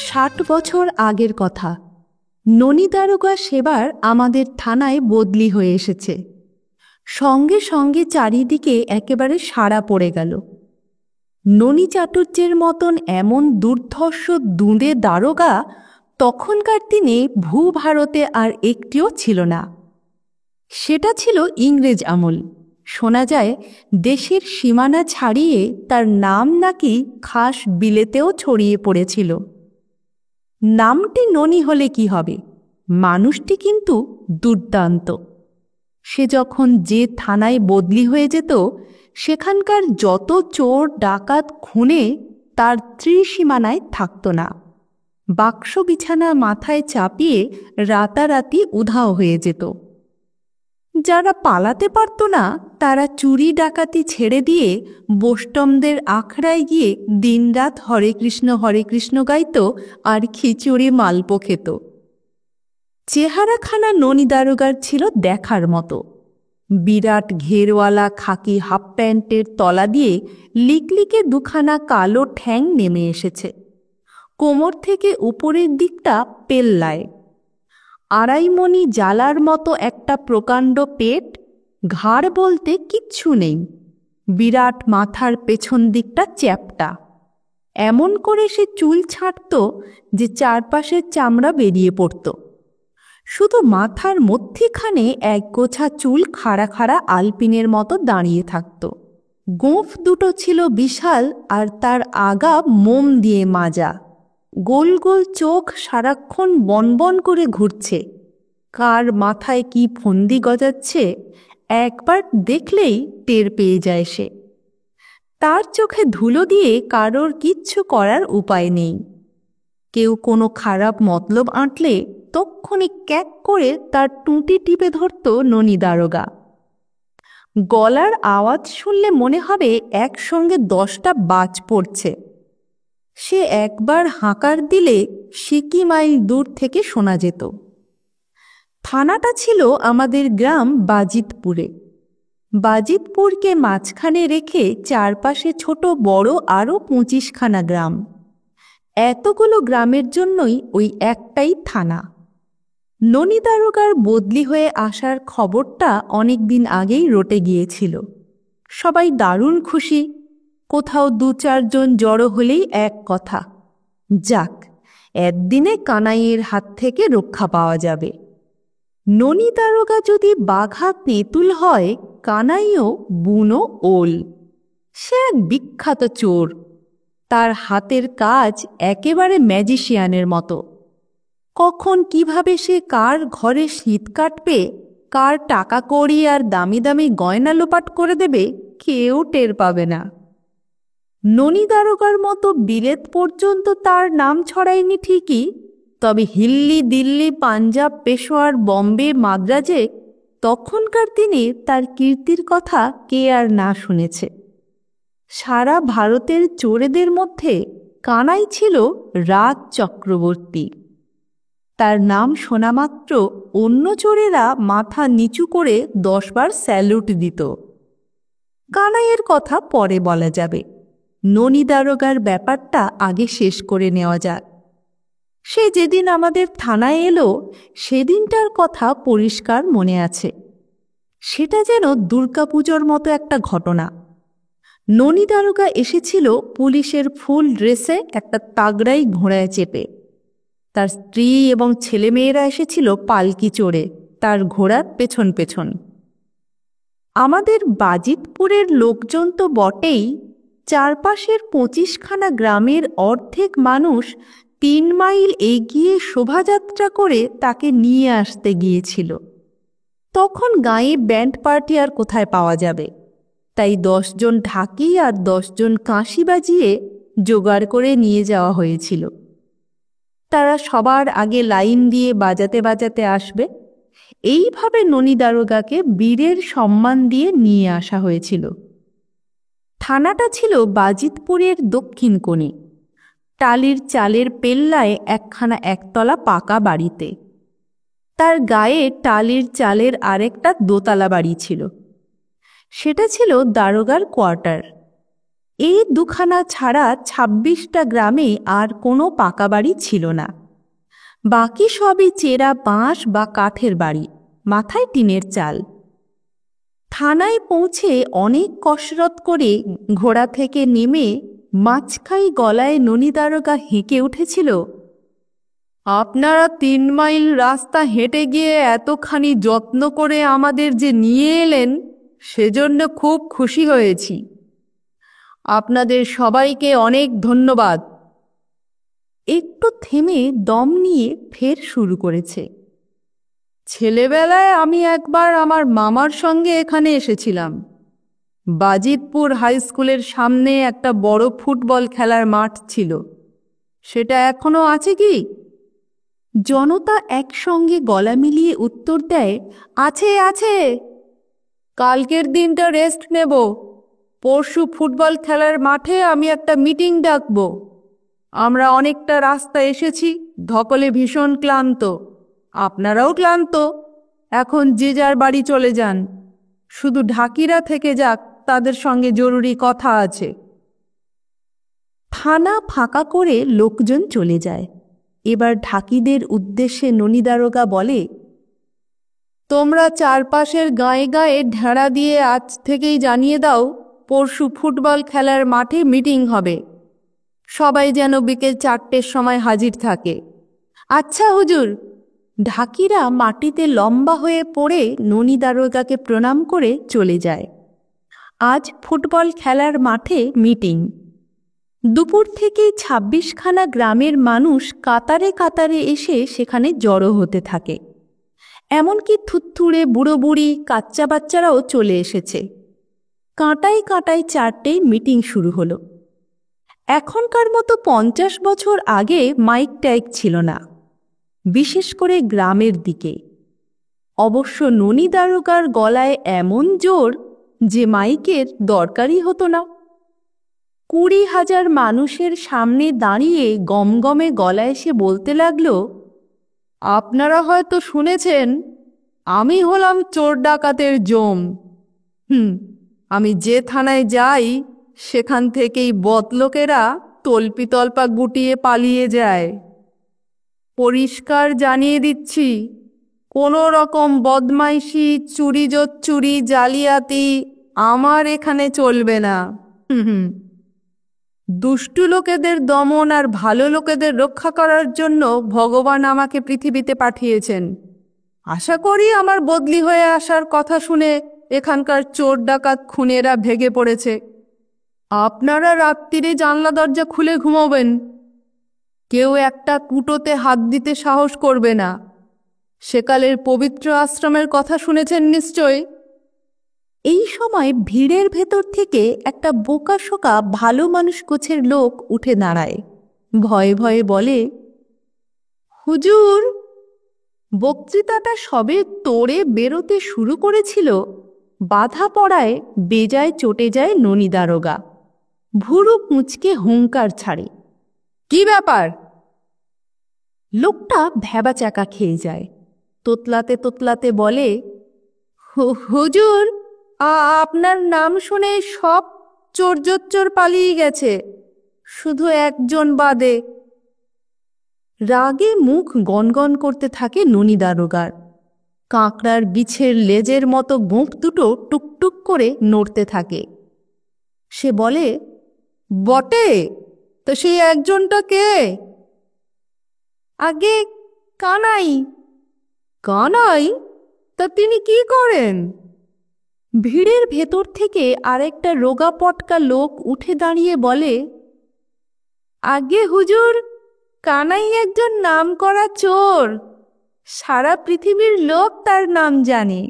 60 বছর আগের কথা। ননী দারোগা সেবার আমাদের থানায় বদলি হয়ে এসেছে। সঙ্গে সঙ্গে চারিদিকে একেবারে সাড়া পড়ে গেল। ননী চাটুর্যের মতন এমন দুর্ধর্ষ দুঁদে দারোগা তখনকার দিনে ভূভারতে আর একটিও ছিল না। সেটা ছিল ইংরেজ আমল। শোনা যায় দেশের সীমানা ছাড়িয়ে তার নাম নাকি খাস বিলেতেও ছড়িয়ে পড়েছিল। নামটি ননী হলে কি হবে, মানুষটি কিন্তু দুর্দান্ত। সে যখন যে থানায় বদলি হয়ে যেত, সেখানকার যত চোর ডাকাত খুনে তার ত্রিসীমানায় থাকত না। বাক্স বিছানা মাথায় চাপিয়ে রাতারাতি উধাও হয়ে যেত। যারা পালাতে পারত না তারা চুরি ডাকাতি ছেড়ে দিয়ে বোষ্টমদের আখড়ায় গিয়ে দিনরাত হরে কৃষ্ণ গাইত আর খিচুড়ি মালপো খেত। চেহারাখানা ননী দারোগার ছিল দেখার মতো। বিরাট ঘেরওয়ালা খাকি হাফ প্যান্টের তলা দিয়ে লিকলিকে দুখানা কালো ঠ্যাং নেমে এসেছে। কোমর থেকে উপরের দিকটা পেল্লায়। আড়াইমণি জ্বালার মতো একটা প্রকাণ্ড পেট, ঘাড় বলতে কিচ্ছু নেই। বিরাট মাথার পেছন দিকটা চ্যাপ্টা। এমন করে সে চুল ছাঁটত যে চারপাশের চামড়া বেরিয়ে পড়ত। শুধু মাথার মধ্যিখানে এক গোছা চুল খাড়া খাড়া আলপিনের মতো দাঁড়িয়ে থাকত। গোঁফ দুটো ছিল বিশাল আর তার আগা মোম দিয়ে মাজা। গোল গোল চোখ সারাক্ষণ বনবন করে ঘুরছে। কার মাথায় কি ফন্দি গজাচ্ছে একবার দেখলেই টের পেয়ে যায় সে। তার চোখে ধুলো দিয়ে কারোর কিচ্ছু করার উপায় নেই। কেউ কোনো খারাপ মতলব আঁটলে তক্ষুনি ক্যাক করে তার টুঁটি টিপে ধরত ননী দারোগা। গলার আওয়াজ শুনলে মনে হবে একসঙ্গে 10টা বাজ পড়ছে। সে একবার হাঁকার দিলে সিকি মাইল দূর থেকে শোনা যেত। থানাটা ছিল আমাদের গ্রাম বাজিতপুরে। বাজিতপুরকে মাঝখানে রেখে চারপাশে ছোট বড় আরও 25খানা গ্রাম। এতগুলো গ্রামের জন্যই ওই একটাই থানা। ননী দারোগার বদলি হয়ে আসার খবরটা অনেক দিন আগেই রটে গিয়েছিল। সবাই দারুণ খুশি। কোথাও 2-4 জন জড়ো হলেই এক কথা, যাক, একদিনে কানাইয়ের হাত থেকে রক্ষা পাওয়া যাবে। ননী দারোগা যদি বাঘা তেঁতুল হয়, কানাইও বুনো ওল। সে এক বিখ্যাত চোর। তার হাতের কাজ একেবারে ম্যাজিশিয়ানের মতো। কখন কিভাবে সে কার ঘরে শীত কাটবে, কার টাকা কড়ি আর দামি দামি গয়না লোপাট করে দেবে, কেউ টের পাবে না। ননী দারোগার মতো বিলেত পর্যন্ত তার নাম ছড়ায়নি ঠিকই, তবে হিল্লি, দিল্লি, পাঞ্জাব, পেশোয়ার, বম্বে, মাদ্রাজে তখনকার দিনে তার কীর্তির কথা কে আর না শুনেছে। সারা ভারতের চোরেদের মধ্যে কানাই ছিল রাজ চক্রবর্তী। তার নাম শোনামাত্র অন্য চোরেরা মাথা নিচু করে 10 বার স্যালুট দিত। কানাইয়ের কথা পরে বলা যাবে, ননী দারোগার ব্যাপারটা আগে শেষ করে নেওয়া যাক। সে যেদিন আমাদের থানায় এলো সেদিনটার কথা পরিষ্কার মনে আছে। সেটা যেন দুর্গাপুজোর মতো একটা ঘটনা। ননী দারোগা এসেছিল পুলিশের ফুল ড্রেসে, একটা তাগড়াই ঘোড়ায় চেপে। তার স্ত্রী এবং ছেলেমেয়েরা এসেছিল পালকি চড়ে তার ঘোড়ার পেছন পেছন। আমাদের বাজিতপুরের লোকজন তো বটেই, চারপাশের 25খানা গ্রামের অর্ধেক মানুষ 3 মাইল এগিয়ে শোভাযাত্রা করে তাকে নিয়ে আসতে গিয়েছিল। তখন গাঁয়ে ব্যান্ড পার্টি আর কোথায় পাওয়া যাবে, তাই 10 জন ঢাকি আর 10 জন কাঁসি বাজিয়ে জোগাড় করে নিয়ে যাওয়া হয়েছিল। তারা সবার আগে লাইন দিয়ে বাজাতে বাজাতে আসবে। এইভাবে ননী দারোগাকে বীরের সম্মান দিয়ে নিয়ে আসা হয়েছিল। থানাটা ছিল বাজিতপুরের দক্ষিণ কোণে, টালির চালের পেল্লায় একখানা একতলা পাকা বাড়িতে। তার গায়ে টালির চালের আরেকটা দোতলা বাড়ি ছিল। সেটা ছিল দারোগার কোয়ার্টার। এই দুখানা ছাড়া ২৬টা গ্রামে আর কোনো পাকা বাড়ি ছিল না। বাকি সবই চেরা বাঁশ বা কাঠের বাড়ি, মাথায় টিনের চাল। থানায় পৌঁছে অনেক কসরত করে ঘোড়া থেকে নেমে মাছখাই গলায় ননী দারোগা হেঁকে উঠেছিল, আপনারা ৩ মাইল রাস্তা হেঁটে গিয়ে এতখানি যত্ন করে আমাদের যে নিয়ে এলেন, সেজন্য খুব খুশি হয়েছি। আপনাদের সবাইকে অনেক ধন্যবাদ। একটু থেমে দম নিয়ে ফের শুরু করেছে, ছেলেবেলায় আমি একবার আমার মামার সঙ্গে এখানে এসেছিলাম। বাজিতপুর হাই স্কুলের সামনে একটা বড় ফুটবল খেলার মাঠ ছিল, সেটা এখনো আছে কি? জনতা একসঙ্গে গলা মিলিয়ে উত্তর দেয়, আছে আছে। কালকের দিনটা রেস্ট নেব, পরশু ফুটবল খেলার মাঠে আমি একটা মিটিং ডাকব। আমরা অনেকটা রাস্তা এসেছি, ধকলে ভীষণ ক্লান্ত, আপনারাও ক্লান্ত। এখন যে যার বাড়ি চলে যান, শুধু ঢাকিরা থেকে যাক, তাদের সঙ্গে জরুরি কথা আছে। থানা ফাঁকা করে লোকজন চলে যায়। এবার ঢাকিদের উদ্দেশ্যে ননী দারোগা বলে, তোমরা চারপাশের গায়ে গায়ে ঢেড়া দিয়ে আজ থেকেই জানিয়ে দাও, পরশু ফুটবল খেলার মাঠে মিটিং হবে। সবাই যেন বিকেল 4টের সময় হাজির থাকে। আচ্ছা হুজুর। ঢাকিরা মাটিতে লম্বা হয়ে পড়ে ননী দারোগাকে প্রণাম করে চলে যায়। আজ ফুটবল খেলার মাঠে মিটিং। দুপুর থেকেই 26খানা গ্রামের মানুষ কাতারে কাতারে এসে সেখানে জড়ো হতে থাকে। এমনকি থুত্থুড়ে বুড়ো বুড়ি কাচ্চা বাচ্চারাও চলে এসেছে। কাঁটায় কাঁটায় 4টেই মিটিং শুরু হলো। এখনকার মতো 50 বছর আগে মাইক টাইক ছিল না, বিশেষ করে গ্রামের দিকে। অবশ্য ননী দারোগার গলায় এমন জোর যে মাইকের দরকারই হতো না। 20,000 মানুষের সামনে দাঁড়িয়ে গমগমে গলায় সে বলতে লাগলো, আপনারা হয়তো শুনেছেন আমি হলাম চোর ডাকাতের জম। আমি যে থানায় যাই সেখান থেকেই বদলোকেরা তল্পিতল্পা গুটিয়ে পালিয়ে যায়। পরিষ্কার জানিয়ে দিচ্ছি, কোনো রকম বদমাইশি, চুরি জালিয়াতি আমার এখানে চলবে না। দুষ্টু লোকেদের দমন আর ভালো লোকেদের রক্ষা করার জন্য ভগবান আমাকে পৃথিবীতে পাঠিয়েছেন। আশা করি আমার বদলি হয়ে আসার কথা শুনে এখানকার চোর ডাকাত খুনেরা ভেগে পড়েছে। আপনারা রাত্রিরে জানলা দরজা খুলে ঘুমোবেন। কেউ একটা কুটোতে হাত দিতে সাহস করবে না। সেকালের পবিত্র আশ্রমের কথা শুনেছেন নিশ্চয়। এই সময় ভিড়ের ভেতর থেকে একটা বোকাশোকা ভালো মানুষ গোছের লোক উঠে দাঁড়ায়, ভয়ে ভয়ে বলে, হুজুর। বক্তৃতাটা সবে তোড়ে বেরোতে শুরু করেছিল, বাধা পড়ায় বেজায় চটে যায় ননী দারোগা। ভুরু কুঁচকে হুঙ্কার ছাড়ে, কি ব্যাপার? লোকটা ভ্যাবাচ্যাকা খেয়ে যায়। তোতলাতে তোতলাতে বলে, হুজুর, আপনার নাম শুনে সব চোর পালিয়ে গেছে, শুধু একজন বাদে। রাগে মুখ গনগন করতে থাকে ননী দারোগার। কাঁকড়ার বিছের লেজের মতো গোঁফ দুটো টুকটুক করে নড়তে থাকে। সে বলে, বটে, তো সেই একজনটা কে? আগে কানাই। কানাই? তা তিনি কি করেন? ভিড়ের ভেতর থেকে আরেকটা রোগা পটকা লোক উঠে দাঁড়িয়ে বলে, আগে হুজুর, কানাই একজন নামকরা চোর, সারা পৃথিবীর লোক তার নাম জানে।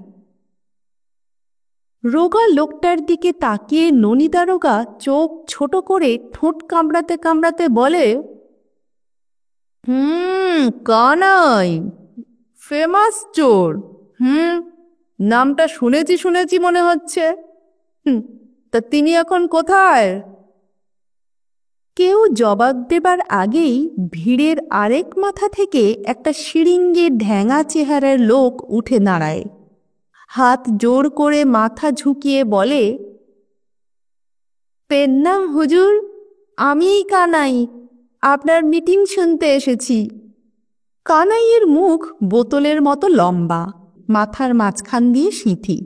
রোগা লোকটার দিকে তাকিয়ে ননী দারোগা চোখ ছোট করে ঠোঁট কামড়াতে কামড়াতে বলে, কানাই, ফেমাস চোর। নামটা শুনেছি মনে হচ্ছে। তা তিনি এখন কোথায়? কেউ জবাব দেবার আগেই ভিড়ের আরেক মাথা থেকে একটা শিরিঙ্গি ঢ্যাঙা চেহারার লোক উঠে দাঁড়ায়। হাত জোর করে মাথা ঝুঁকিয়ে বলে, পেন্নাম হুজুর, আমিই কানাই, আপনার মিটিং শুনতে এসেছি। কানাইয়ের মুখ বোতলের মতো লম্বা, মাথার মাঝখান দিয়ে সিঁথি,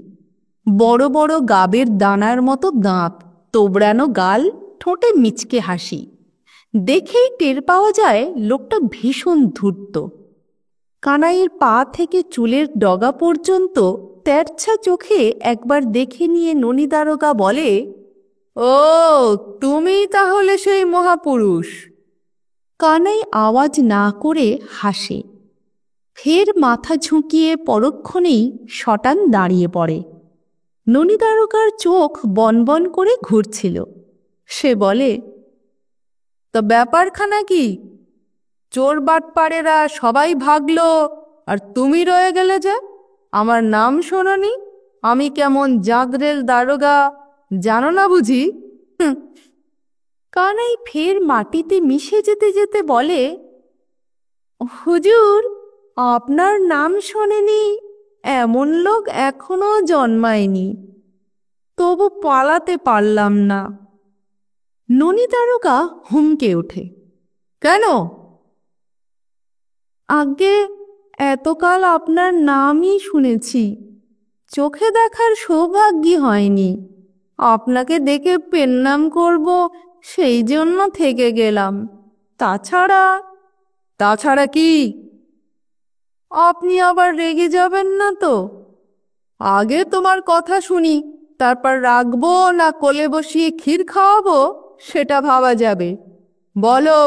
বড় বড় গাবের দানার মতো দাঁত, তোবড়ানো গাল, ঠোঁটে মিচকে হাসি। দেখেই টের পাওয়া যায় লোকটা ভীষণ ধূর্ত। কানাইয়ের পা থেকে চুলের ডগা পর্যন্ত তেরছা চোখে একবার দেখে নিয়ে ননী দারোগা বলে, ও তুমি তাহলে সেই মহাপুরুষ। কানাই আওয়াজ না করে হাসে, ফের মাথা ঝুঁকিয়ে পরক্ষণেই শটান দাঁড়িয়ে পড়ে। ননী দারোগার চোখ বনবন করে ঘুরছিল। সে বলে, তো ব্যাপারখানা কি? চোর বাটপাড়েরা সবাই ভাগলো আর তুমি রয়ে গেলে যে? আমার নাম শোনোনি? আমি কেমন জাগরেল দারোগা জানো না বুঝি? কানাই ফের মাটিতে মিশে যেতে যেতে বলে, হুজুর, আপনার নাম শোনেনি এমন লোক এখনো জন্মায়নি, তবু পালাতে পারলাম না। ননী দারোগা হুমকে ওঠে, কেন? আগে এতকাল আপনার নামই শুনেছি, চোখে দেখার সৌভাগ্য হয়নি। আপনাকে দেখে পেন্নাম করব সেই জন্য থেকে গেলাম। তাছাড়া কি? আপনি আবার রেগে যাবেন না তো? আগে তোমার কথা শুনি, তারপর রাখবো না কোলে বসিয়ে ক্ষীর খাওয়াবো সেটা ভাবা যাবে। বলো।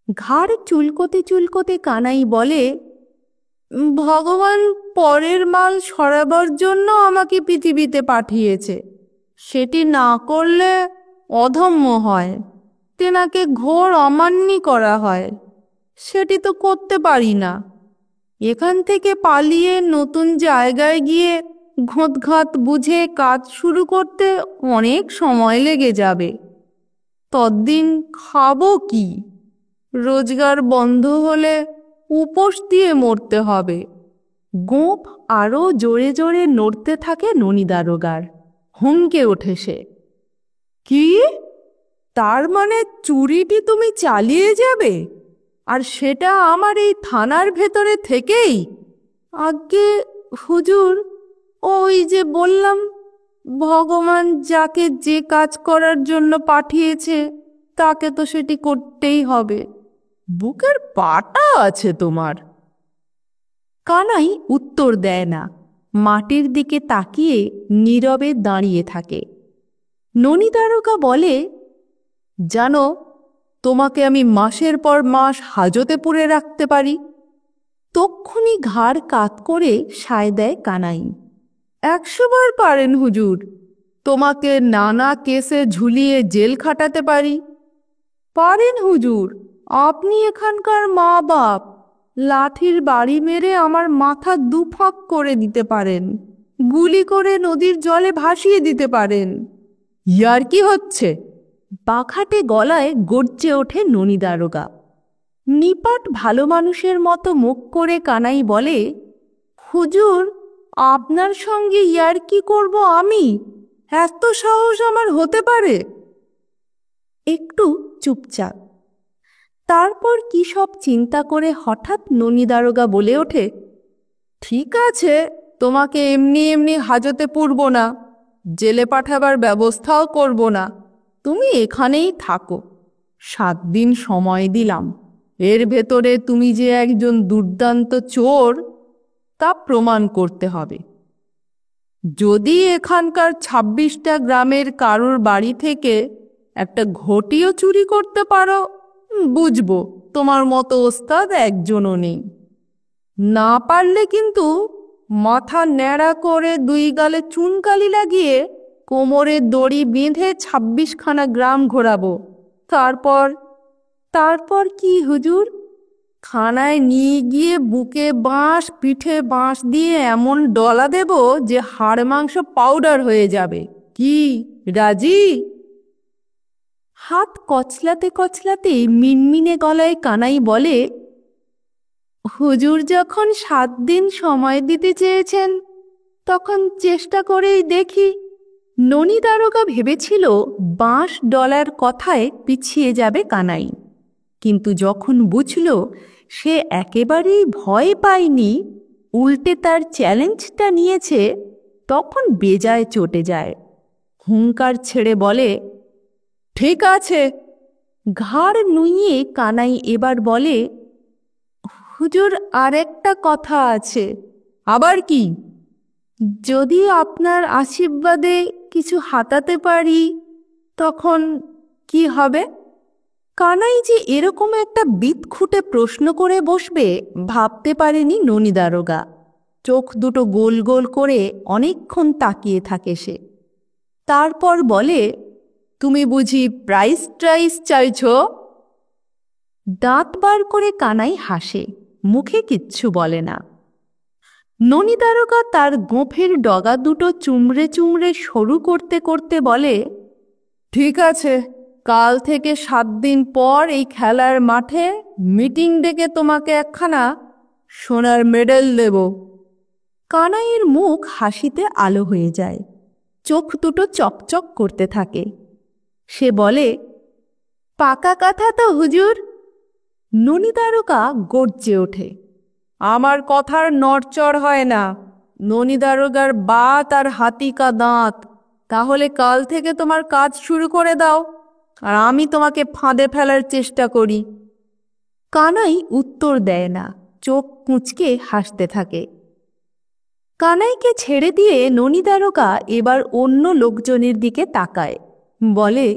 ঘাড় চুলকোতে চুলকোতে কানাই বলে, ভগবান পরের মাল সরাবার জন্য আমাকে পৃথিবীতে পাঠিয়েছে। সেটি না করলে অধম্য হয়, তেনাকে ঘোর অমান্যি করা হয়। সেটি তো করতে পারি না। এখান থেকে পালিয়ে নতুন জায়গায় গিয়ে ঘোঁতঘাত বুঝে কাজ শুরু করতে অনেক সময় লেগে যাবে। ততদিন খাবো কি? রোজগার বন্ধ হলে উপোস দিয়ে মরতে হবে। গোঁফ আরও জোরে জোরে নড়তে থাকে ননী দারোগার। হুমকে ওঠে সে, কি? তার মানে চুরিটি তুমি চালিয়ে যাবে, আর সেটা আমার এই থানার ভেতরে থেকেই? আজ্ঞে হুজুর, ওই যে বললাম, ভগবান যাকে যে কাজ করার জন্য পাঠিয়েছে তাকে তো সেটি করতেই হবে। বুকের পাটা আছে তোমার। কানাই উত্তর দেয় না, মাটির দিকে তাকিয়ে নীরবে দাঁড়িয়ে থাকে। ননী দারোগা বলে, জানো, তোমাকে আমি মাসের পর মাস হাজতে পুরে রাখতে পারি। তক্ষুনি ঘাড় কাত করে সায় দেয় কানাই, 100 বার পারেন হুজুর। তোমাকে নানা কেসে ঝুলিয়ে জেল খাটাতে পারি। পারেন হুজুর, আপনি এখানকার মা বাপ। লাঠির বাড়ি মেরে আমার মাথা দুফাক করে দিতে পারেন, গুলি করে নদীর জলে ভাসিয়ে দিতে পারেন। ইয়ার কি হচ্ছে? বাখাটে গলায় গর্জে ওঠে ননী দারোগা। নিপাট ভালো মানুষের মতো মুখ করে কানাই বলে, হুজুর, আপনার সঙ্গে ইয়ার কি করব আমি? এত সাহস আমার হতে পারে? একটু চুপচাপ। তারপর কি সব চিন্তা করে হঠাৎ ননী দারোগা বলে ওঠে, ঠিক আছে, তোমাকে এমনি এমনি হাজতে পুরব না, জেলে পাঠাবার ব্যবস্থাও করব না। তুমি এখানেই থাকো। 7 দিন সময় দিলাম। এর ভেতরে তুমি যে একজন দুর্দান্ত চোর তা প্রমাণ করতে হবে। যদি এখানকার 26টা গ্রামের কারোর বাড়ি থেকে একটা ঘটিও চুরি করতে পারো, বুঝবো তোমার মতো ওস্তাদ একজনও নেই। না পারলে কিন্তু মাথা ন্যাড়া করে 2 গালে চুনকালি লাগিয়ে কোমরে দড়ি বেঁধে 26খানা গ্রাম ঘোরাবো। তারপর কি হুজুর? থানায় নিয়ে গিয়ে বুকে বাঁশ, পিঠে বাঁশ দিয়ে এমন ডলা দেব যে হাড় মাংস পাউডার হয়ে যাবে। কি রাজি? হাত কচলাতে কচলাতে মিনমিনে গলায় কানাই বলে, হুজুর যখন 7 দিন সময় দিতে চেয়েছেন, তখন চেষ্টা করেই দেখি। ননী দারোগা ভেবেছিল $5 কথায় পিছিয়ে যাবে কানাই, কিন্তু যখন বুঝল সে একেবারেই ভয় পায়নি, উল্টে তার চ্যালেঞ্জটা নিয়েছে, তখন বেজায় চটে যায়। হুঙ্কার ছেড়ে বলে, ঠিক আছে। ঘাড় নুইয়ে কানাই এবার বলে, হুজুর, আরেকটা কথা আছে। আবার কি? যদি আপনার আশীর্বাদে কিছু হাতাতে পারি, তখন কি হবে? কানাই যে এরকম একটা বিদঘুটে প্রশ্ন করে বসবে ভাবতে পারেনি ননী দারোগা। চোখ দুটো গোল গোল করে অনেকক্ষণ তাকিয়ে থাকে সে। তারপর বলে, তুমি বুঝি প্রাইস ট্রাইস চাইছ? দাঁত বার করে কানাই হাসে, মুখে কিচ্ছু বলে না। ননী দারোগা তার গোঁফের ডগা দুটো চুমড়ে চুমড়ে সরু করতে করতে বলে, ঠিক আছে, কাল থেকে 7 দিন পর এই খেলার মাঠে মিটিং ডেকে তোমাকে একখানা সোনার মেডেল দেব। কানাইয়ের মুখ হাসিতে আলো হয়ে যায়, চোখ দুটো চকচক করতে থাকে। সে বলে, পাকা কথা তো হুজুর। ননী দারোগা গর্জে ওঠে, আমার কথার নড়চড় হয় না। ননী দারোগার বাত আর হাতিকা দাঁত। তাহলে কাল থেকে তোমার কাজ শুরু করে দাও, আর আমি তোমাকে ফাঁদে ফেলার চেষ্টা করি। কানাই উত্তর দেয় না, চোখ কুঁচকে হাসতে থাকে। কানাইকে ছেড়ে দিয়ে ননী দারোগা এবার অন্য লোকজনের দিকে তাকায়, বলে,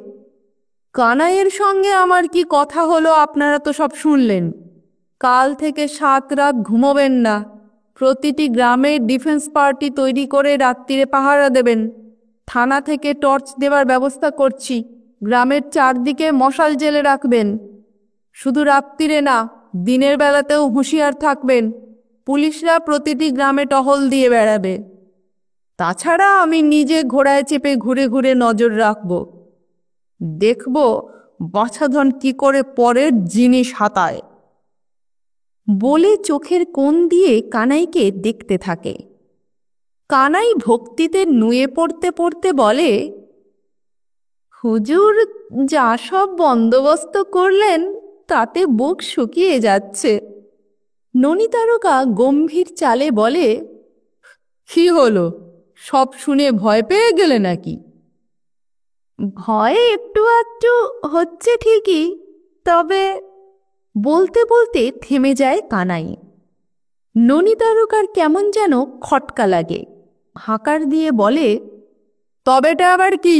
কানাইয়ের সঙ্গে আমার কি কথা হলো আপনারা তো সব শুনলেন। কাল থেকে 7 রাত ঘুমোবেন না। প্রতিটি গ্রামে ডিফেন্স পার্টি তৈরি করে রাত্রিরে পাহারা দেবেন। থানা থেকে টর্চ দেওয়ার ব্যবস্থা করছি। গ্রামের চারদিকে মশাল জেলে রাখবেন। শুধু রাত্রিরে না, দিনের বেলাতেও হুঁশিয়ার থাকবেন। পুলিশরা প্রতিটি গ্রামে টহল দিয়ে বেড়াবে। তাছাড়া আমি নিজে ঘোড়ায় চেপে ঘুরে ঘুরে নজর রাখব। দেখব বাছাধন কি করে পরের জিনিস হাতায়। বলে চোখের কোণ দিয়ে কানাইকে দেখতে থাকে। কানাই ভক্তিতে নুয়ে পড়তে পড়তে বলে, হুজুর যা সব বন্দোবস্ত করলেন তাতে বুক শুকিয়ে যাচ্ছে। ননী দারোগা গম্ভীর চালে বলে, কি হলো, সব শুনে ভয় পেয়ে গেলে নাকি? ভয় একটু আধটু হচ্ছে ঠিকই, তবে। বলতে বলতে থেমে যায় কানাই। ননী দারোগার কেমন যেন খটকা লাগে, হাঁকার দিয়ে বলে, তবেটা আবার কি?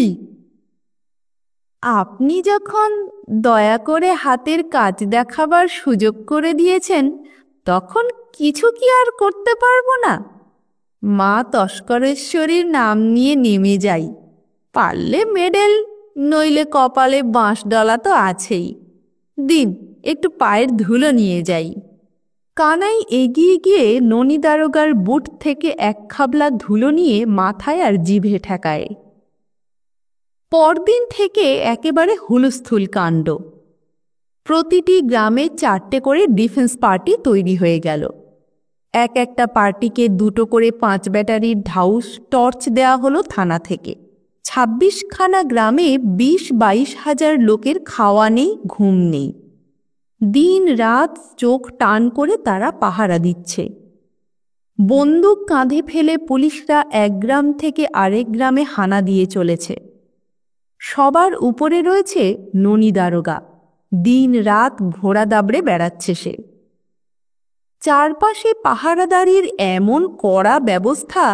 আপনি যখন দয়া করে হাতের কাজ দেখাবার সুযোগ করে দিয়েছেন, তখন কিছু কি আর করতে পারবো না? মা তস্করেশ্বরীর নাম নিয়ে নেমে যাই। পারলে মেডেল, নইলে কপালে বাঁশডলা তো আছেই। দিন, একটু পায়ের ধুলো নিয়ে যাই। কানাই এগিয়ে গিয়ে ননী দারোগার বুট থেকে 1 খাবলা ধুলো নিয়ে মাথায় আর জিভে ঠেকায়। পরদিন থেকে একেবারে হুলস্থুল কাণ্ড। প্রতিটি গ্রামে 4টে করে ডিফেন্স পার্টি তৈরি হয়ে গেল। এক একটা পার্টিকে 2টো করে 5 ব্যাটারির ঢাউস টর্চ দেয়া হলো থানা থেকে। 26খানা গ্রামে 20-22 হাজার লোকের খাওয়া নেই, ঘুম নেই। দিন রাত চোখ টান করে তারা পাহারা দিচ্ছে। বন্দুক কাঁধে ফেলে পুলিশরা এক গ্রাম থেকে আরেক গ্রামে হানা দিয়ে চলেছে। সবার উপরে রয়েছে ননী দারোগা। দিন রাত ঘোড়া দাবড়ে বেড়াচ্ছে সে। চারপাশে পাহারাদারির এমন কড়া ব্যবস্থা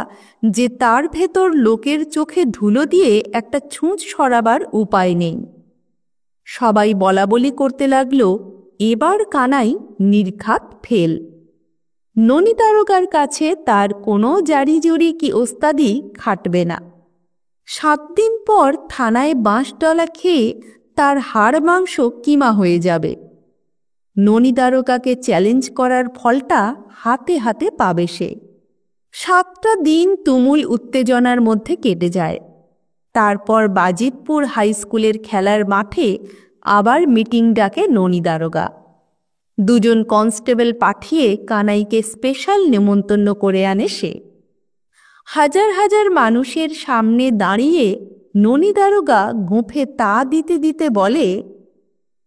যে তার ভেতর লোকের চোখে ধুলো দিয়ে একটা ছুঁচ সরাবার উপায় নেই। সবাই বলাবলি করতে লাগল, এবার কানাই নির্ঘাত ফেল। ননী দারোগার কাছে তার কোনো জারিজুরি কি ওস্তাদি খাটবে না। 7 দিন পর থানায় বাঁশডলা খেয়ে তার হাড় মাংস কিমা হয়ে যাবে। ননী দারোগাকে চ্যালেঞ্জ করার ফলটা হাতে হাতে পাবে সে। 7টা দিন তুমুল উত্তেজনার মধ্যে কেটে যায়। তারপর বাজিতপুর হাই স্কুলের খেলার মাঠে আবার মিটিং ডাকে ননী দারোগা। 2 জন কনস্টেবল পাঠিয়ে কানাইকে স্পেশাল নেমন্তন্ন করে আনে সে। হাজার হাজার মানুষের সামনে দাঁড়িয়ে ননী দারোগা গোঁফে তা দিতে দিতে বলে,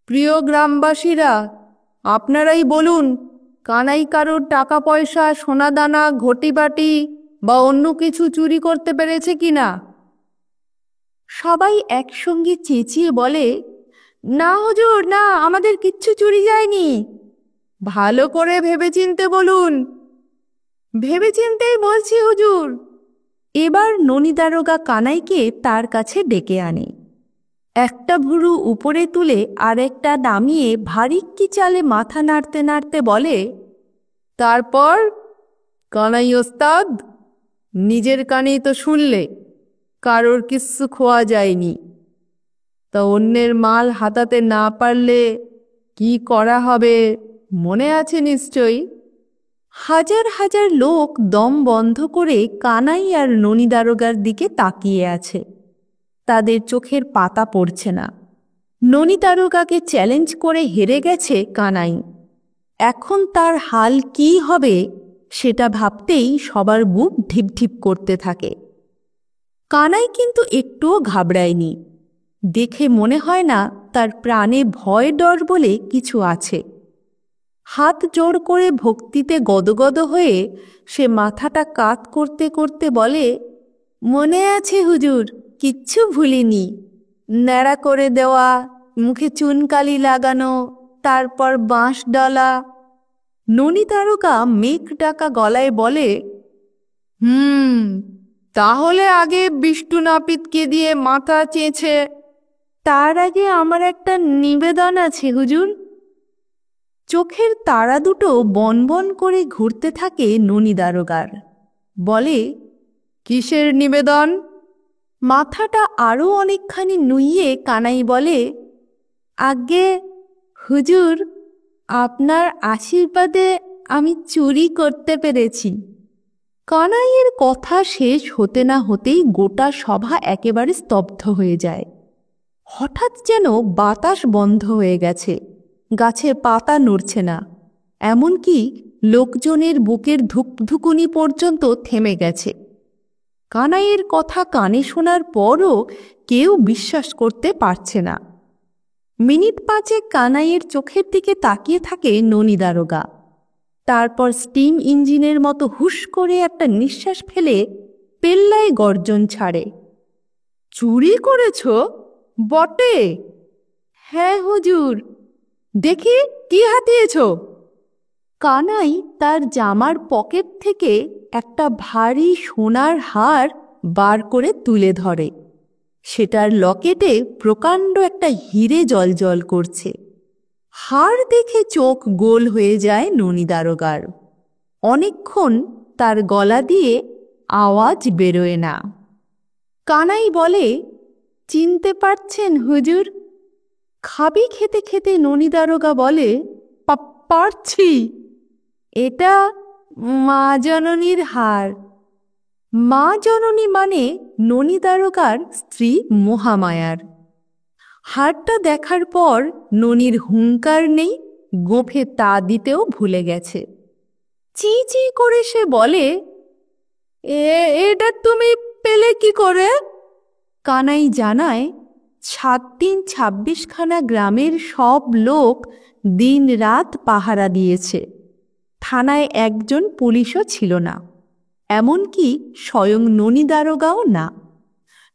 প্রিয় গ্রামবাসীরা, আপনারাই বলুন, কানাই কারোর টাকা পয়সা, সোনাদানা, ঘটিবাটি বা অন্য কিছু চুরি করতে পেরেছে কিনা? সবাই একসঙ্গে চেঁচিয়ে বলে, না হুজুর, না, আমাদের কিচ্ছু চুরি যায়নি। ভালো করে ভেবেচিন্তে বলুন। ভেবেচিন্তেই বলছি হুজুর। এবার ননী দারোগা কানাইকে তার কাছে ডেকে আনে। একটা ভুরু উপরে তুলে আরেকটা নামিয়ে ভারিক্কি চালে মাথা নাড়তে নাড়তে বলে, তারপর কানাই ওস্তাদ, নিজের কানেই তো শুনলে কারোর কিচ্ছু খোয়া যায়নি, তা অন্যের মাল হাতাতে না পারলে কি করা হবে মনে আছে নিশ্চয়ই? হাজার হাজার লোক দম বন্ধ করে কানাই আর ননী দারোগার দিকে তাকিয়ে আছে। তাদের চোখের পাতা পড়ছে না। ননী দারোগাকে চ্যালেঞ্জ করে হেরে গেছে কানাই। এখন তার হাল কি হবে সেটা ভাবতেই সবার বুক ঢিপঢিপ করতে থাকে। কানাই কিন্তু একটুও ঘাবড়ায়নি। দেখে মনে হয় না তার প্রাণে ভয় ডর বলে কিছু আছে। হাত জোড় করে ভক্তিতে গদগদ হয়ে সে মাথাটা কাত করতে করতে বলে, মনে আছে হুজুর, কিচ্ছু ভুলিনি। ন্যাড়া করে দেওয়া, মুখে চুনকালি লাগানো, তারপর বাঁশ ডালা। ননী দারোগা মেঘ ডাকা গলায় বলে, তাহলে আগে বিষ্টু নাপিতকে দিয়ে মাথা চেয়েছে। তার আগে আমার একটা নিবেদন আছে হুজুর। চোখের তারা দুটো বনবন করে ঘুরতে থাকে ননী দারোগার। বলে, কিসের নিবেদন? মাথাটা আরও অনেকখানি নুইয়ে কানাই বলে, আজ্ঞে হুজুর, আপনার আশীর্বাদে আমি চুরি করতে পেরেছি। কানাইয়ের কথা শেষ হতে না হতেই গোটা সভা একেবারে স্তব্ধ হয়ে যায়। হঠাৎ যেন বাতাস বন্ধ হয়ে গেছে, গাছের পাতা নড়ছে না, এমনকি লোকজনের বুকের ধুকধুকুনি পর্যন্ত থেমে গেছে। কানাইয়ের কথা কানে শোনার পরও কেউ বিশ্বাস করতে পারছে না। মিনিট পাঁচেক কানাইয়ের চোখের দিকে তাকিয়ে থাকে ননী দারোগা। তারপর স্টিম ইঞ্জিনের মতো হুশ করে একটা নিঃশ্বাস ফেলে পেল্লায় গর্জন ছাড়ে, চুরি করেছ বটে? হ্যাঁ হুজুর। দেখি কি হাতিয়েছ? কানাই তার জামার পকেট থেকে একটা ভারী সোনার হার বার করে তুলে ধরে। সেটার লকেটে প্রকাণ্ড একটা হিরে জ্বলজ্বল করছে। হার দেখে চোখ গোল হয়ে যায় ননী দারোগার। অনেকক্ষণ তার গলা দিয়ে আওয়াজ বেরোয় না। কানাই বলে, চিনতে পারছেন হুজুর? খাবি খেতে খেতে ননী দারোগা বলে, পারছি। এটা মা জননীর হার। মা জননী মানে ননী দারোগার স্ত্রী মহামায়ার। হারটা দেখার পর ননীর হুঙ্কার নেই, গোঁফে তা দিতেও ভুলে গেছে। চি চি করে সে বলে, এটা তুমি পেলে কি করে? কানাই জানায়, 7 দিন 26খানা গ্রামের সব লোক দিন রাত পাহারা দিয়েছে। থানায় একজন পুলিশও ছিল না, এমনকি স্বয়ং ননী দারোগাও না।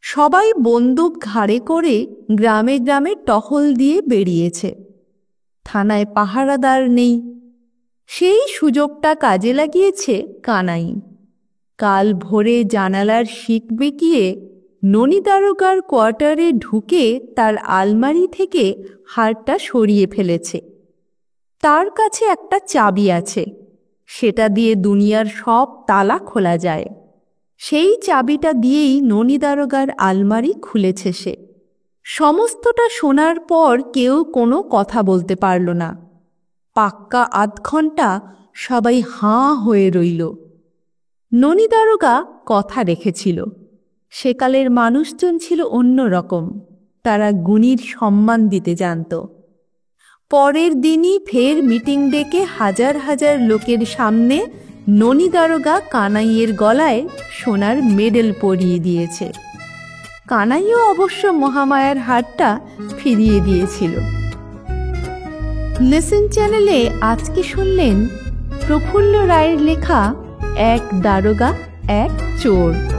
সবাই বন্দুক ঘাড়ে করে গ্রামে গ্রামে টহল দিয়ে বেরিয়েছে। থানায় পাহারাদার নেই। সেই সুযোগটা কাজে লাগিয়েছে কানাই। কাল ভোরে জানালার শিক বেঁকিয়ে ননী দারোগার কোয়ার্টারে ঢুকে তার আলমারি থেকে হারটা সরিয়ে ফেলেছে। তার কাছে একটা চাবি আছে, সেটা দিয়ে দুনিয়ার সব তালা খোলা যায়। সেই চাবিটা দিয়েই ননী দারোগার আলমারি খুলেছে সে। সমস্তটা শোনার পর কেউ কোনো কথা বলতে পারল না। পাক্কা আধ ঘণ্টা সবাই হাঁ হয়ে রইল। ননী দারোগা কথা রেখেছিল। সেকালের মানুষজন ছিল অন্য রকম, তারা গুণীর সম্মান দিতে জানত। পরের দিনই ফের মিটিং ডেকে হাজার হাজার লোকের সামনে ননী দারোগা কানাইয়ের গলায় সোনার মেডেল পরিয়ে দিয়েছে। কানাইও অবশ্য মহামায়ার হারটা ফিরিয়ে দিয়েছিল। লিসেন চ্যানেলে আজকে শুনলেন প্রফুল্ল রায়ের লেখা এক দারোগা এক চোর।